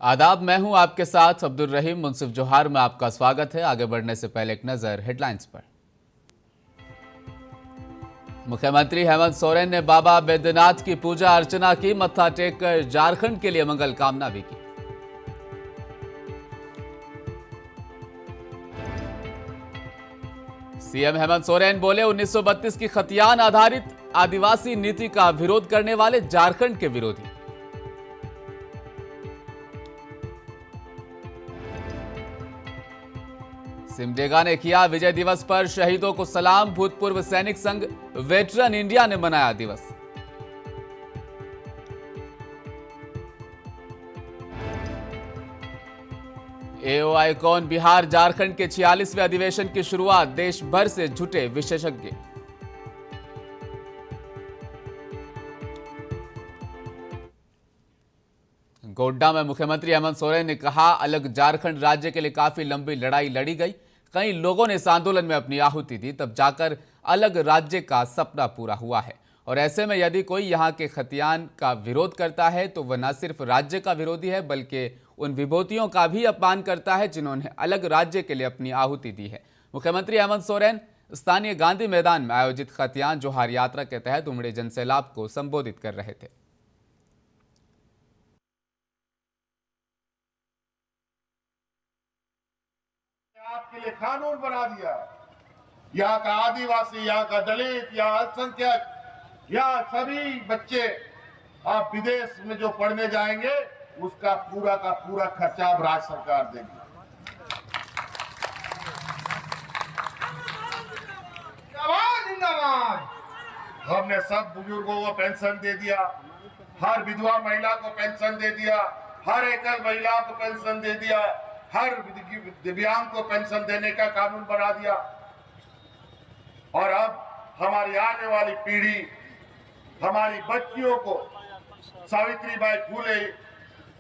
आदाब, मैं हूं आपके साथ अब्दुल रहीम मुंसिफ जोहार में आपका स्वागत है। आगे बढ़ने से पहले एक नजर हेडलाइंस पर। मुख्यमंत्री हेमंत सोरेन ने बाबा बैद्यनाथ की पूजा अर्चना की, मत्था टेक कर झारखंड के लिए मंगल कामना भी की। सीएम हेमंत सोरेन बोले, 1932 की खतियान आधारित आदिवासी नीति का विरोध करने वाले झारखंड के विरोधी। सिमडेगा ने किया विजय दिवस पर शहीदों को सलाम, भूतपूर्व सैनिक संघ वेटरन इंडिया ने मनाया दिवस। एओआईकॉन बिहार झारखंड के 46वें अधिवेशन की शुरुआत, देश भर से जुटे विशेषज्ञ। गोड्डा में मुख्यमंत्री हेमंत सोरेन ने कहा, अलग झारखंड राज्य के लिए काफी लंबी लड़ाई लड़ी गई, कई लोगों ने इस आंदोलन में अपनी आहुति दी, तब जाकर अलग राज्य का सपना पूरा हुआ है। और ऐसे में यदि कोई यहाँ के खतियान का विरोध करता है तो वह न सिर्फ राज्य का विरोधी है बल्कि उन विभूतियों का भी अपमान करता है जिन्होंने अलग राज्य के लिए अपनी आहुति दी है। मुख्यमंत्री हेमंत सोरेन स्थानीय गांधी मैदान में आयोजित खतियान जोहार यात्रा के तहत उमड़े जनसैलाब को संबोधित कर रहे थे। आपके लिए कानून बना दिया। यहाँ का आदिवासी, यहाँ का दलित, यहाँ अल्पसंख्यक, यहाँ सभी बच्चे आप विदेश में जो पढ़ने जाएंगे उसका पूरा का पूरा खर्चा अब राज्य सरकार देगी। हमने सब बुजुर्गों को पेंशन दे दिया, हर विधवा महिला को पेंशन दे दिया, हर एकल महिला को पेंशन दे दिया, हर दिव्यांग को पेंशन देने का कानून बना दिया। और अब हमारी आने वाली पीढ़ी, हमारी बच्चियों को सावित्रीबाई फुले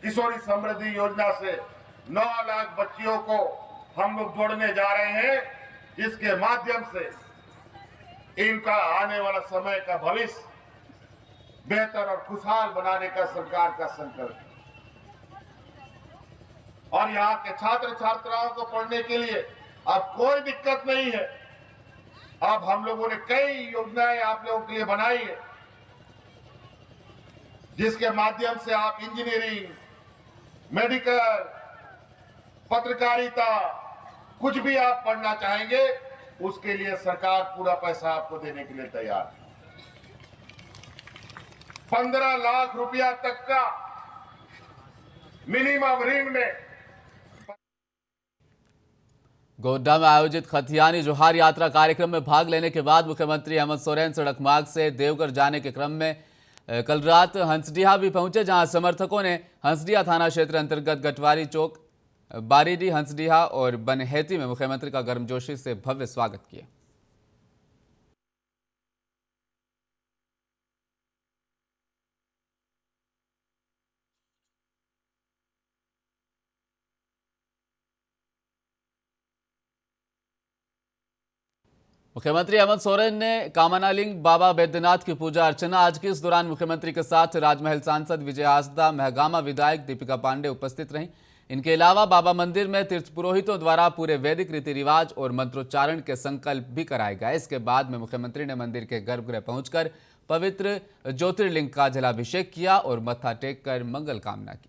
किशोरी समृद्धि योजना से 9 लाख बच्चियों को हम लोग जोड़ने जा रहे हैं, जिसके माध्यम से इनका आने वाला समय का भविष्य बेहतर और खुशहाल बनाने का सरकार का संकल्प है। और यहाँ के छात्र छात्राओं को पढ़ने के लिए अब कोई दिक्कत नहीं है। अब हम लोगों ने कई योजनाएं आप लोगों के लिए बनाई है, जिसके माध्यम से आप इंजीनियरिंग, मेडिकल, पत्रकारिता, कुछ भी आप पढ़ना चाहेंगे उसके लिए सरकार पूरा पैसा आपको देने के लिए तैयार है। 15 लाख रुपया तक का मिनिमम ऋण में। गोड्डा में आयोजित खतियानी जोहार यात्रा कार्यक्रम में भाग लेने के बाद मुख्यमंत्री हेमंत सोरेन सड़क मार्ग से देवघर जाने के क्रम में कल रात हंसडीहा भी पहुंचे, जहां समर्थकों ने हंसडीहा थाना क्षेत्र अंतर्गत गटवारी चौक, बारीडी, हंसडीहा और बनहेती में मुख्यमंत्री का गर्मजोशी से भव्य स्वागत किया। मुख्यमंत्री हेमंत सोरेन ने कामनालिंग बाबा बैद्यनाथ की पूजा अर्चना आज की। इस दौरान मुख्यमंत्री के साथ राजमहल सांसद विजय हांसदा, महगामा विधायक दीपिका पांडे उपस्थित रहीं। इनके अलावा बाबा मंदिर में तीर्थ पुरोहितों द्वारा पूरे वैदिक रीति रिवाज और मंत्रोच्चारण के संकल्प भी कराए गए। इसके बाद में मुख्यमंत्री ने मंदिर के गर्भगृह पहुंचकर पवित्र ज्योतिर्लिंग का जलाभिषेक किया और मत्था टेक कर मंगल कामना की।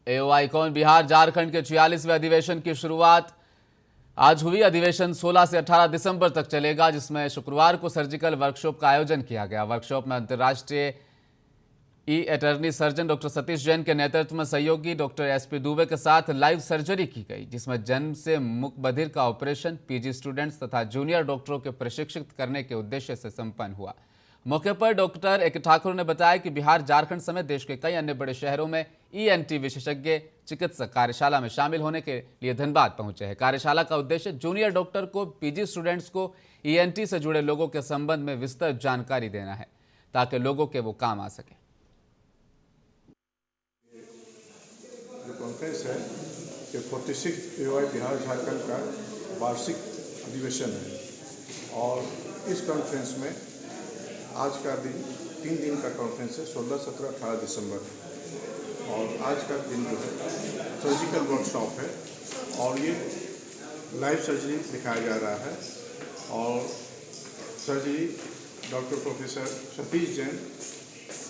एओआईकॉन बिहार झारखंड के 46वें अधिवेशन की शुरुआत आज हुई। अधिवेशन 16 से 18 दिसंबर तक चलेगा, जिसमें शुक्रवार को सर्जिकल वर्कशॉप का आयोजन किया गया। वर्कशॉप में अंतर्राष्ट्रीय ई अटर्नी सर्जन डॉक्टर सतीश जैन के नेतृत्व में सहयोगी डॉक्टर एसपी दुबे के साथ लाइव सर्जरी की गई, जिसमें जन्म से मुख बधिर का ऑपरेशन पीजी स्टूडेंट्स तथा जूनियर डॉक्टरों के प्रशिक्षित करने के उद्देश्य से संपन्न हुआ। मौके पर डॉक्टर ए के ठाकुर ने बताया कि बिहार, झारखंड समेत देश के कई अन्य बड़े शहरों में ईएनटी विशेषज्ञ चिकित्सक कार्यशाला में शामिल होने के लिए धनबाद पहुंचे हैं। कार्यशाला का उद्देश्य जूनियर डॉक्टर को, पीजी स्टूडेंट्स को ईएनटी से जुड़े लोगों के संबंध में विस्तृत जानकारी देना है, ताकि लोगों के वो काम आ सके। जो कॉन्फ्रेंस है कि 46 एओआई बिहार झारखंड का वार्षिक अधिवेशन है और इस कॉन्फ्रेंस में आज का दिन 3 दिन का कॉन्फ्रेंस है, 16, 17, 18 दिसंबर। और आज का दिन जो है सर्जिकल वर्कशॉप है और ये लाइव सर्जरी दिखाया जा रहा है। और surgery doctor professor Satish Jain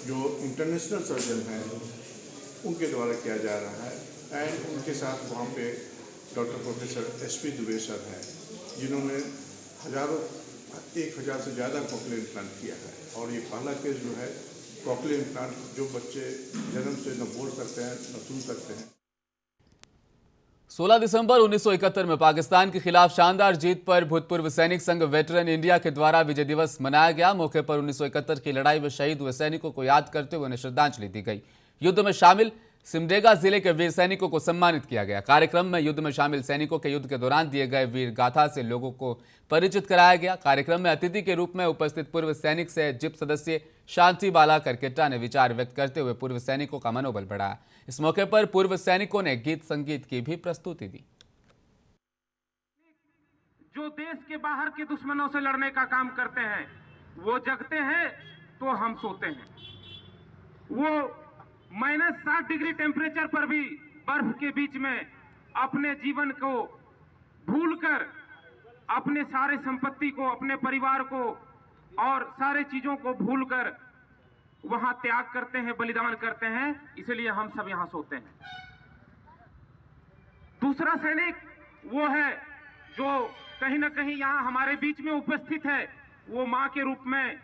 जो इंटरनेशनल सर्जन हैं उनके द्वारा किया जा रहा है। एंड उनके साथ वहाँ पे doctor professor SP Dubey sir हैं जिन्होंने 1000 से ज़्यादा कॉकलियर इम्प्लांट किया है। और ये पहला केस जो है कॉकलियर इम्प्लांट जो बच्चे जन्म से न बोल सकते हैं न सुन सकते हैं। 16 दिसंबर 1971 में पाकिस्तान के खिलाफ शानदार जीत पर भूतपूर्व सैनिक संघ वेटरन इंडिया के द्वारा विजय दिवस मनाया गया। मौके पर 1971 की लड़ाई में शहीद हुए सैनिकों को याद करते हुए उन्हें श्रद्धांजलि दी गई। युद्ध में शामिल सिमडेगा जिले के वीर सैनिकों को सम्मानित किया गया। कार्यक्रम में युद्ध में शामिल सैनिकों के युद्ध के दौरान दिए गए वीर गाथा से लोगों को परिचित कराया गया। कार्यक्रम में अतिथि के रूप में उपस्थित पूर्व सैनिक से जिप सदस्य शांति बाला करकेट्टा ने विचार व्यक्त करते हुए पूर्व सैनिकों का मनोबल बढ़ाया। इस मौके पर पूर्व सैनिकों ने गीत संगीत की भी प्रस्तुति दी। जो देश के बाहर के दुश्मनों से लड़ने का काम करते हैं वो जगते हैं तो हम सोते हैं। वो -60 डिग्री टेम्परेचर पर भी बर्फ के बीच में अपने जीवन को भूलकर अपने सारे संपत्ति को, अपने परिवार को और सारे चीजों को भूलकर वहां त्याग करते हैं, बलिदान करते हैं। इसलिए हम सब यहां सोते हैं। दूसरा सैनिक वो है जो कहीं ना कहीं यहां हमारे बीच में उपस्थित है। वो मां के रूप में,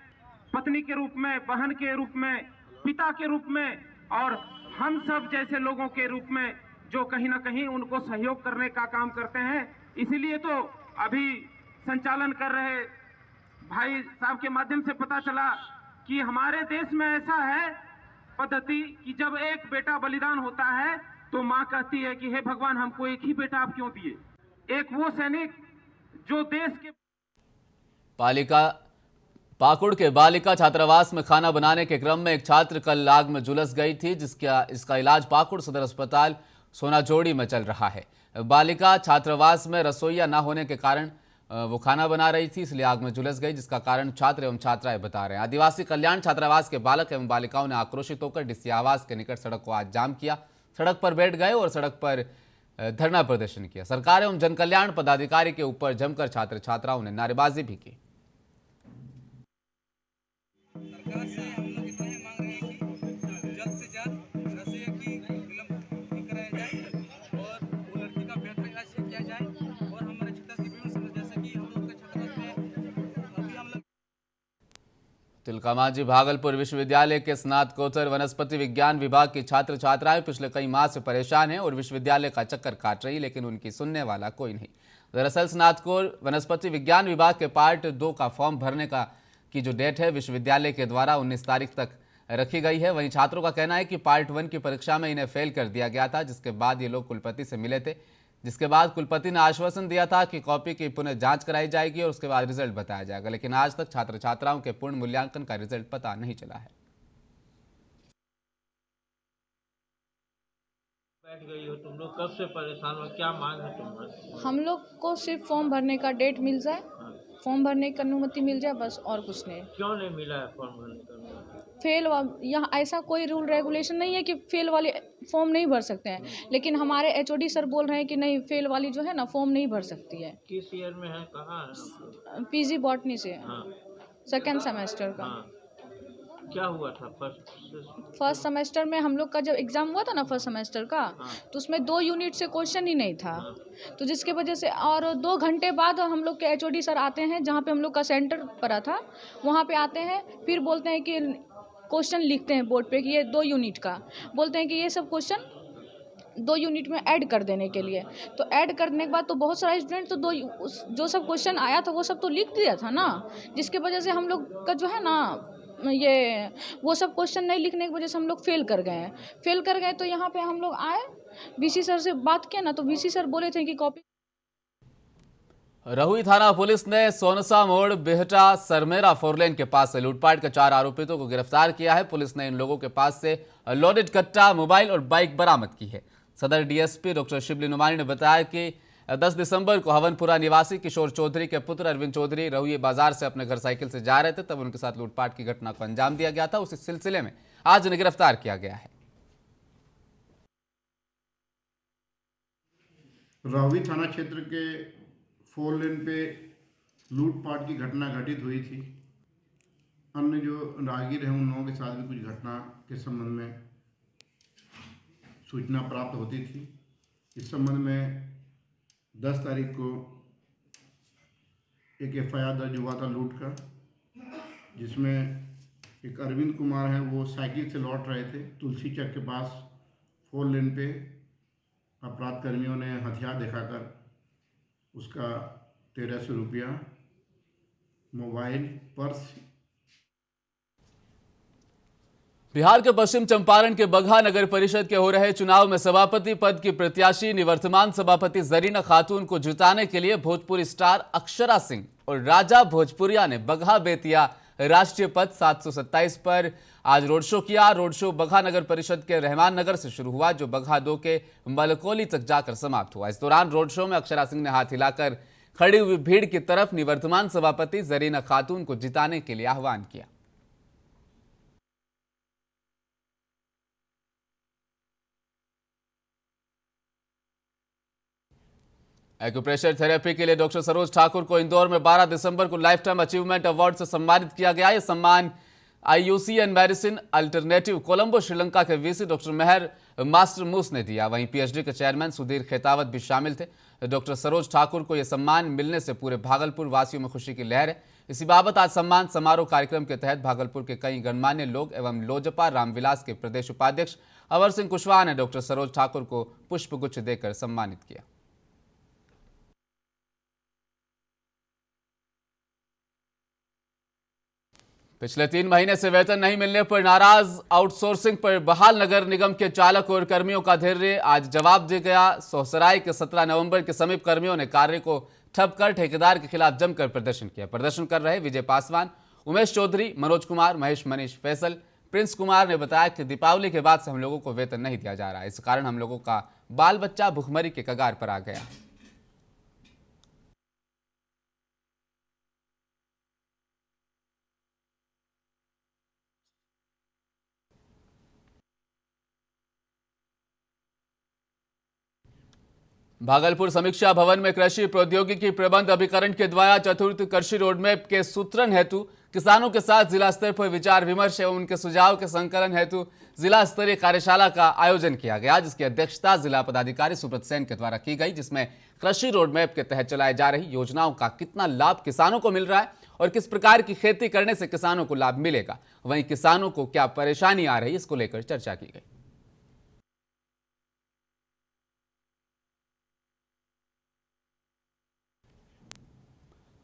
पत्नी के रूप में, बहन के रूप में, पिता के रूप में और हम सब जैसे लोगों के रूप में जो कहीं ना कहीं उनको सहयोग करने का काम करते हैं। इसीलिए तो अभी संचालन कर रहे भाई साहब के माध्यम से पता चला कि हमारे देश में ऐसा है पद्धति कि जब एक बेटा बलिदान होता है तो मां कहती है कि हे भगवान, हमको एक ही बेटा आप क्यों दिए। एक वो सैनिक जो देश के पाकुड़ के बालिका छात्रावास में खाना बनाने के क्रम में एक छात्र कल आग में झुलस गई थी, इसका इलाज पाकुड़ सदर अस्पताल सोनाजोड़ी में चल रहा है। बालिका छात्रावास में रसोईया न होने के कारण वो खाना बना रही थी, इसलिए आग में झुलस गई, जिसका कारण छात्र एवं छात्राएं बता रहे हैं। आदिवासी कल्याण छात्रावास के बालक एवं बालिकाओं ने आक्रोशित होकर डीसी आवास के निकट सड़क को आज जाम किया, सड़क पर बैठ गए और सड़क पर धरना प्रदर्शन किया। सरकार एवं जनकल्याण पदाधिकारी के ऊपर जमकर छात्र छात्राओं ने नारेबाजी भी की। सरकार से हम लोग इतना ही मांग रहे हैं कि जल्द से जल्द रसोई की विलंब कराया जाए और वो लड़की का बेहतर इलाज किया जाए। और हमारे क्षेत्र की विभिन्न समस्या जैसे कि हम लोग के छात्रावास में अभी हम लोग तिलकामांझी भागलपुर विश्वविद्यालय के स्नातकोत्तर वनस्पति विज्ञान विभाग की छात्र छात्राएं पिछले कई माह से परेशान हैं और विश्वविद्यालय का चक्कर काट रही, लेकिन उनकी सुनने वाला कोई नहीं। दरअसल स्नातकोत्तर वनस्पति विज्ञान विभाग के पार्ट 2 का फॉर्म भरने की जो डेट है विश्वविद्यालय के द्वारा 19 तारीख तक रखी गई है। वहीं छात्रों का कहना है कि पार्ट 1 की परीक्षा में इन्हें फेल कर दिया गया था, जिसके बाद ये लोग कुलपति से मिले थे, जिसके बाद कुलपति ने आश्वासन दिया था कि कॉपी की पुनः जांच कराई जाएगी और उसके बाद रिजल्ट बताया जाएगा, लेकिन आज तक छात्र छात्राओं के पूर्ण मूल्यांकन का रिजल्ट पता नहीं चला है। बैठ गई हो तुम लोग, कब से परेशान हो, क्या मांग है तुम्हारी? हम लोग को सिर्फ फॉर्म भरने का डेट मिल जाए, फॉर्म भरने की अनुमति मिल जाए, बस और कुछ नहीं। क्यों नहीं मिला है फॉर्म भरने का अनुमति? फेल यहाँ ऐसा कोई रूल रेगुलेशन नहीं है कि फेल वाले फॉर्म नहीं भर सकते हैं, लेकिन हमारे HOD सर बोल रहे हैं कि नहीं, फेल वाली जो है ना फॉर्म नहीं भर सकती है। किस ईयर में है, कहाँ है? PG बॉटनी से, हाँ। 2nd सेमेस्टर का। हाँ। क्या हुआ था फर्स्ट सेमेस्टर में हम लोग का जब एग्ज़ाम हुआ था ना फर्स्ट सेमेस्टर का, तो उसमें 2 यूनिट से क्वेश्चन ही नहीं था, तो जिसके वजह से और 2 घंटे बाद हम लोग के HOD सर आते हैं, जहाँ पे हम लोग का सेंटर पड़ा था वहाँ पे आते हैं, फिर बोलते हैं कि क्वेश्चन लिखते हैं बोर्ड पे कि ये 2 यूनिट का, बोलते हैं कि ये सब क्वेश्चन 2 यूनिट में ऐड कर देने के लिए। तो ऐड करने के बाद तो बहुत सारा स्टूडेंट तो जो सब क्वेश्चन आया था वो सब तो लिख दिया था ना, जिसके वजह से हम लोग का जो है ना ये वो सब क्वेश्चन नहीं लिखने की वजह से हम लोग फेल कर गए। तो यहाँ पे हम लोग आए, VC सर से बात किया ना, तो VC सर बोले थे कि कॉपी। रहुई थाना पुलिस ने सोनसा मोड़ बेहटा सरमेरा 4 लेन के पास से लूटपाट के 4 आरोपितों को गिरफ्तार किया है। पुलिस ने इन लोगों के पास से लोडेड कट्टा, मोबाइल और बाइक बरामद की है। सदर DSP डॉक्टर शिबली नुमानी ने बताया कि 10 दिसंबर को हवनपुरा निवासी किशोर चौधरी के पुत्र अरविंद चौधरी रहुई बाजार से अपने घर साइकिल से जा रहे थे, तब उनके साथ लूटपाट की घटना को अंजाम दिया गया था। उसी सिलसिले में आज उन्हें गिरफ्तार किया गया है। रावी थाना क्षेत्र के 4 लेन पे लूटपाट की घटना घटित हुई थी। अन्य जो राहगीर हैं उन लोगों के साथ भी कुछ घटना के संबंध में सूचना प्राप्त होती थी। इस संबंध में 10 तारीख को एक FIR दर्ज हुआ था लूट का, जिसमें एक अरविंद कुमार है, वो साइकिल से लौट रहे थे। तुलसी चक के पास 4 लेन पे अपराध कर्मियों ने हथियार दिखाकर उसका 1300 रुपया, मोबाइल, पर्स। बिहार के पश्चिम चंपारण के बगहा नगर परिषद के हो रहे चुनाव में सभापति पद की प्रत्याशी निवर्तमान सभापति जरीना खातून को जिताने के लिए भोजपुरी स्टार अक्षरा सिंह और राजा भोजपुरिया ने बगहा बेतिया राष्ट्रीय पथ 727 पर आज रोड शो किया। रोड शो बगहा नगर परिषद के रहमान नगर से शुरू हुआ, जो बगहा 2 के मलकोली तक जाकर समाप्त हुआ। इस दौरान रोड शो में अक्षरा सिंह ने हाथ हिलाकर खड़ी हुई भीड़ की तरफ निवर्तमान सभापति जरीना खातून को जिताने के लिए आह्वान किया। एक्यूप्रेशर थेरेपी के लिए डॉक्टर सरोज ठाकुर को इंदौर में 12 दिसंबर को लाइफ टाइम अचीवमेंट अवार्ड से सम्मानित किया गया। यह सम्मान IUCN medicine alternative Colombo Sri Lanka के VC डॉक्टर मेहर मास्टर मूस ने दिया। वहीं PhD के चेयरमैन सुधीर खेतावत भी शामिल थे। डॉक्टर सरोज ठाकुर को यह सम्मान मिलने से पूरे भागलपुर वासियों में खुशी की लहर है। इसी बाबत आज सम्मान समारोह कार्यक्रम के तहत भागलपुर के कई गणमान्य लोग एवं लोजपा रामविलास के प्रदेश उपाध्यक्ष अवर सिंह कुशवाहा ने डॉक्टर सरोज ठाकुर को पुष्पगुच्छ देकर सम्मानित किया। पिछले 3 महीने से वेतन नहीं मिलने पर नाराज आउटसोर्सिंग पर बहाल नगर निगम के चालक और कर्मियों का धैर्य आज जवाब दे गया। सोहसराय के 17 नवंबर के समीप कर्मियों ने कार्य को ठप कर ठेकेदार के खिलाफ जमकर प्रदर्शन किया। प्रदर्शन कर रहे विजय पासवान, उमेश चौधरी, मनोज कुमार, मनीष फैसल, प्रिंस कुमार ने बताया कि दीपावली के बाद से हम लोगों को वेतन नहीं दिया जा रहा है। इस कारण हम लोगों का बाल बच्चा भुखमरी के कगार पर आ गया। भागलपुर समीक्षा भवन में कृषि प्रौद्योगिकी प्रबंध अभिकरण के द्वारा चतुर्थ कृषि रोडमैप के सूत्रण हेतु किसानों के साथ जिला स्तर पर विचार विमर्श एवं उनके सुझाव के संकलन हेतु जिला स्तरीय कार्यशाला का आयोजन किया गया, जिसकी अध्यक्षता जिला पदाधिकारी सुब्रत सेन के द्वारा की गई, जिसमें कृषि रोडमैप के तहत चलाई जा रही योजनाओं का कितना लाभ किसानों को मिल रहा है और किस प्रकार की खेती करने से किसानों को लाभ मिलेगा, वहीं किसानों को क्या परेशानी आ रही है, इसको लेकर चर्चा की गई।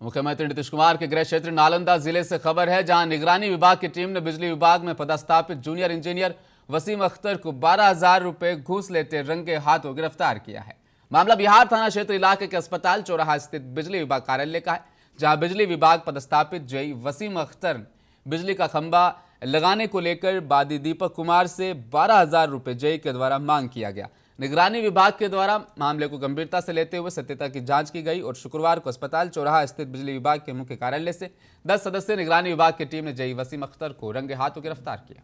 मुख्यमंत्री नीतीश कुमार के गृह क्षेत्र नालंदा जिले से खबर है, जहां निगरानी विभाग की टीम ने बिजली विभाग में पदस्थापित जूनियर इंजीनियर वसीम अख्तर को 12,000 रुपए घूस लेते रंगे हाथों गिरफ्तार किया है। मामला बिहार थाना क्षेत्र इलाके के अस्पताल चौराहा स्थित बिजली विभाग कार्यालय का है, जहां बिजली विभाग पदस्थापित जेई वसीम अख्तर ने बिजली का खंभा लगाने को लेकर बादी दीपक कुमार से 12,000 रुपए जेई के द्वारा मांग किया गया। निगरानी विभाग के द्वारा मामले को गंभीरता से लेते हुए सत्यता की जांच की गई और शुक्रवार को अस्पताल चौराहा स्थित बिजली विभाग के मुख्य कार्यालय से 10 सदस्यीय निगरानी विभाग की टीम ने जेई वसीम अख्तर को रंगे हाथों गिरफ्तार किया।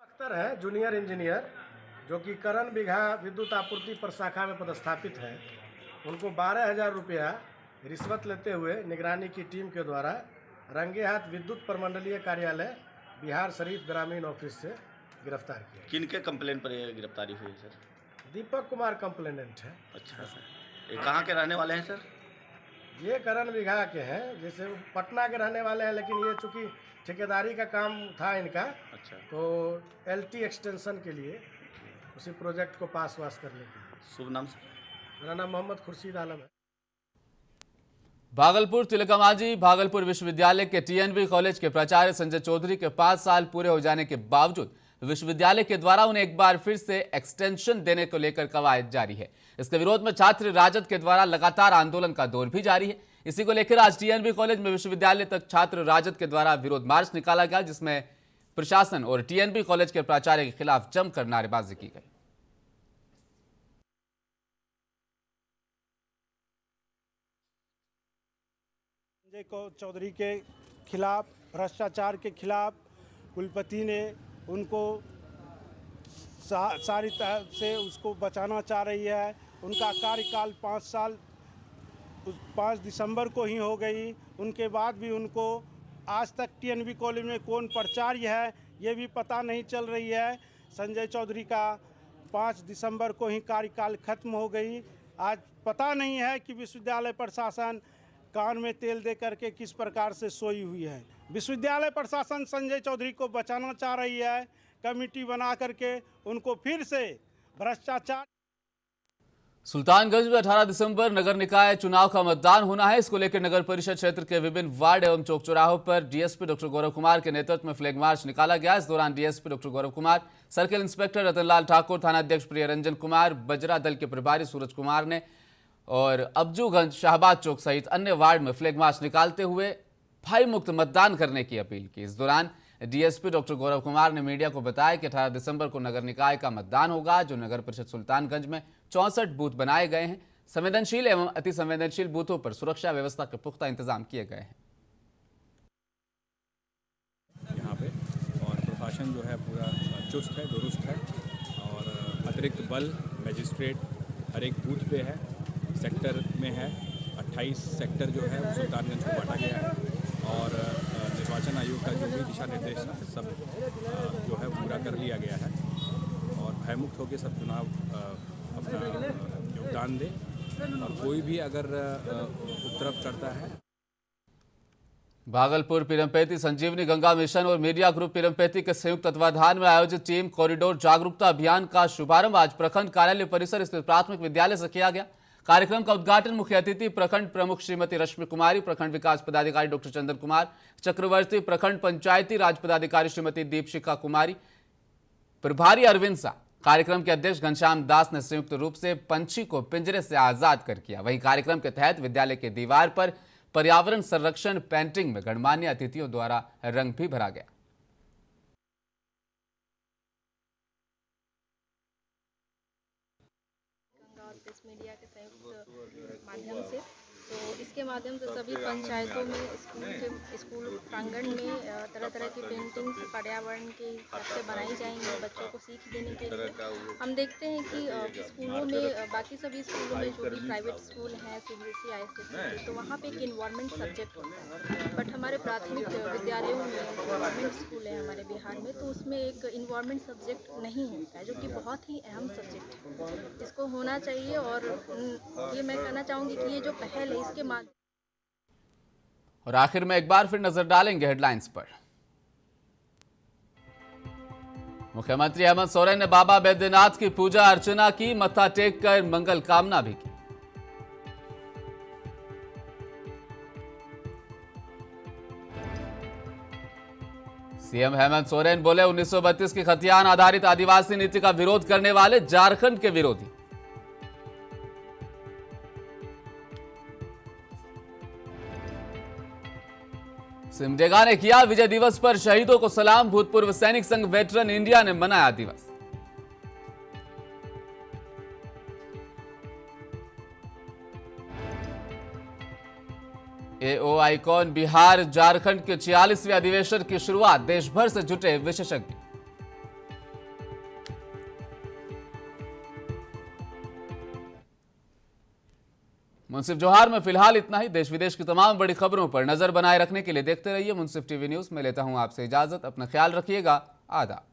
अख्तर है जूनियर इंजीनियर, जो कि करण बिघा विद्युत आपूर्ति प्रशाखा में पदस्थापित है। उनको 12,000 रुपया रिश्वत लेते हुए निगरानी की टीम के द्वारा रंगे हाथ विद्युत प्रमंडलीय कार्यालय बिहार शरीफ ग्रामीण ऑफिस से गिरफ्तार किया। किनके कंप्लेन पर ये गिरफ्तारी हुई सर? दीपक कुमार कंप्लेनेंट है। अच्छा सर, ये कहाँ के रहने वाले हैं सर? ये करण बिघा के हैं, जैसे पटना के रहने वाले हैं, लेकिन ये चूँकि ठेकेदारी का काम था इनका, अच्छा, तो LT एक्सटेंशन के लिए उसी प्रोजेक्ट को पास वास करने के लिए। शुभ नाम सर? मेरा नाम मोहम्मद खुर्शीद आलम है। भागलपुर तिलकमांझी भागलपुर विश्वविद्यालय के TNB कॉलेज के प्राचार्य संजय चौधरी के 5 साल पूरे हो जाने के बावजूद विश्वविद्यालय के द्वारा उन्हें एक बार फिर से एक्सटेंशन देने को लेकर कवायद जारी है। इसके विरोध में छात्र राजद के द्वारा लगातार आंदोलन का दौर भी जारी है। इसी को लेकर आज TNB कॉलेज में विश्वविद्यालय तक छात्र राजद के द्वारा विरोध मार्च निकाला गया, जिसमें प्रशासन और TNB कॉलेज के प्राचार्य के खिलाफ जमकर नारेबाजी की गई। संजय चौधरी के खिलाफ, भ्रष्टाचार के खिलाफ कुलपति ने उनको सारी तरह से उसको बचाना चाह रही है। उनका कार्यकाल 5 साल 5 दिसंबर को ही हो गई। उनके बाद भी उनको आज तक टीएनबी कॉलेज में कौन प्राचार्य है ये भी पता नहीं चल रही है। संजय चौधरी का 5 दिसंबर को ही कार्यकाल खत्म हो गई। आज पता नहीं है कि विश्वविद्यालय प्रशासन कान में तेल दे करके किस प्रकार से सोई हुई है। विश्वविद्यालय प्रशासन संजय चौधरी को बचाना चाह रही है, कमेटी बना करके उनको फिर से भ्रष्टाचार। सुल्तानगंज में 18 दिसंबर नगर निकाय चुनाव का मतदान होना है। इसको लेकर नगर परिषद क्षेत्र के विभिन्न वार्ड एवं चौक चौराहों पर डीएसपी डॉक्टर गौरव कुमार के नेतृत्व में फ्लैग मार्च निकाला गया। इस दौरान DSP doctor Gaurav Kumar, circle inspector Ratanlal Thakur, थाना अध्यक्ष प्रियरंजन कुमार, बजरा दल के प्रभारी सूरज कुमार ने और अब्जूगंज, शाहबाद चौक सहित अन्य वार्ड में फ्लैग मार्च निकालते हुए भय मुक्त मतदान करने की अपील की। इस दौरान डीएसपी डॉक्टर गौरव कुमार ने मीडिया को बताया कि 18 दिसंबर को नगर निकाय का मतदान होगा, जो नगर परिषद सुल्तानगंज में 64 बूथ बनाए गए हैं। संवेदनशील एवं अति संवेदनशील बूथों पर सुरक्षा व्यवस्था के पुख्ता इंतजाम किए गए हैं। यहाँ पे और प्रशासन जो है पूरा चुस्त है, दुरुस्त है और अतिरिक्त बल मजिस्ट्रेट हर एक बूथ पे है, सेक्टर में है। 28 सेक्टर जो है सुल्तानगंज को बांटा गया है और निर्वाचन आयोग का जो भी दिशा निर्देश सब जो है पूरा कर लिया गया है और भयमुक्त होकर सब चुनाव अपना योगदान दे और कोई भी अगर उपद्रव करता है। भागलपुर पीरमपेती संजीवनी गंगा मिशन और मीडिया ग्रुप पीरमपेती के संयुक्त तत्वाधान में आयोजित टीम कॉरिडोर जागरूकता अभियान का शुभारंभ आज प्रखंड कार्यालय परिसर स्थित प्राथमिक विद्यालय से किया गया। कार्यक्रम का उद्घाटन मुख्य अतिथि प्रखंड प्रमुख श्रीमती रश्मि कुमारी, प्रखंड विकास पदाधिकारी डॉक्टर चंदन कुमार चक्रवर्ती, प्रखंड पंचायती राज पदाधिकारी श्रीमती दीपशिखा कुमारी, प्रभारी अरविंद सा, कार्यक्रम के अध्यक्ष घनश्याम दास ने संयुक्त रूप से पंछी को पिंजरे से आजाद कर किया। वहीं कार्यक्रम के तहत विद्यालय के दीवार पर पर्यावरण संरक्षण पेंटिंग में गणमान्य अतिथियों द्वारा रंग भी भरा गया। मीडिया के संयुक्त माध्यम से तो इसके माध्यम से सभी पंचायतों में स्कूल प्रांगण में तरह तरह की पेंटिंग्स पर्यावरण के हिसाब से बनाई जाएंगी बच्चों को सीख देने के लिए। हम देखते हैं कि स्कूलों में बाकी सभी स्कूलों में जो भी प्राइवेट स्कूल हैं सीबीएसई आईसीएसई तो वहाँ पे एक इन्वायरमेंट सब्जेक्ट होता है, बट हमारे प्राथमिक विद्यालयों में गवर्नमेंट स्कूल है हमारे बिहार में तो उसमें एक इन्वायरमेंट सब्जेक्ट नहीं होता है, जो कि बहुत ही अहम सब्जेक्ट है जिसको होना चाहिए। और ये मैं कहना चाहूँगी कि ये जो पहल है इसके माध्यम। और आखिर में एक बार फिर नजर डालेंगे हेडलाइंस पर। मुख्यमंत्री हेमंत सोरेन ने बाबा बैद्यनाथ की पूजा अर्चना की, मत्था टेक कर मंगल कामना भी की। सीएम हेमंत सोरेन बोले 1932 की खतियान आधारित आदिवासी नीति का विरोध करने वाले झारखंड के विरोधी। सिमडेगा ने किया विजय दिवस पर शहीदों को सलाम, भूतपूर्व सैनिक संघ वेटरन इंडिया ने मनाया दिवस। एओ आइकॉन बिहार झारखंड के 46वें अधिवेशन की शुरुआत, देश भर से जुटे विशेषज्ञ। मुंसिफ जोहार में फिलहाल इतना ही। देश विदेश की तमाम बड़ी खबरों पर नजर बनाए रखने के लिए देखते रहिए मुंसिफ टीवी न्यूज। मैं लेता हूं आपसे इजाजत, अपना ख्याल रखिएगा। आदाब।